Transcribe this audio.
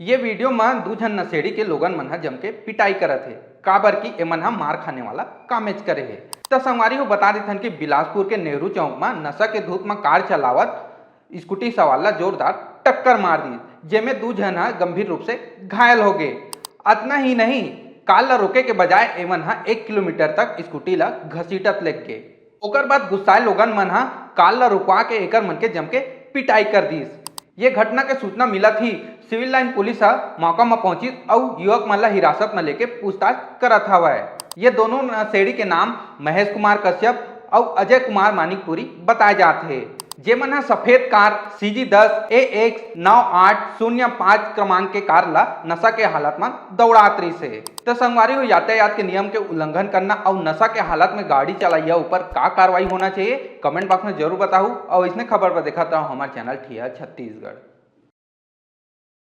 ये वीडियो में दू झन नशेड़ी के लोगन मन ह जम के पिटाई करत हे काबर की एमन ह मार खाने वाला कामेज करे हे। त संगवारी हो बता देथन कि बिलासपुर के नेहरू चौक में नशा के धूत में कार चलावत स्कूटी सवार ला जोरदार टक्कर मार दी, जेमे दू झन ह गंभीर रूप से घायल हो गए। अतना ही नहीं, कार ला रोके के बजाय एमन ह 1 किलोमीटर तक स्कूटी ला घसीटत लेग गए। ओकर बाद गुस्साए लोगन मन ह कार ला रुकवा के एकर मन के जम के पिटाई कर दीस। ये घटना के सूचना मिलत ही सिविल लाइन पुलिस ह मौका में पहुंची और युवक मन ला हिरासत में लेके पूछताछ करत हवय। ये दोनों नशेड़ी के नाम महेश कुमार कश्यप और अजय कुमार मानिकपुरी बताए जाते हैं, जेमन ह सफेद कार CG10 AX 9805 क्रमांक के कार ला नशा के हालत में दौड़ात रही से। तो संगवारी हो यातायात के नियम के उल्लंघन करना और नशा के हालत में गाड़ी चलाइया ऊपर का कार्रवाई होना चाहिए, कमेंट बॉक्स में जरूर बताओ। और इसने खबर पर देखा था हमारे चैनल ठिया छत्तीसगढ़।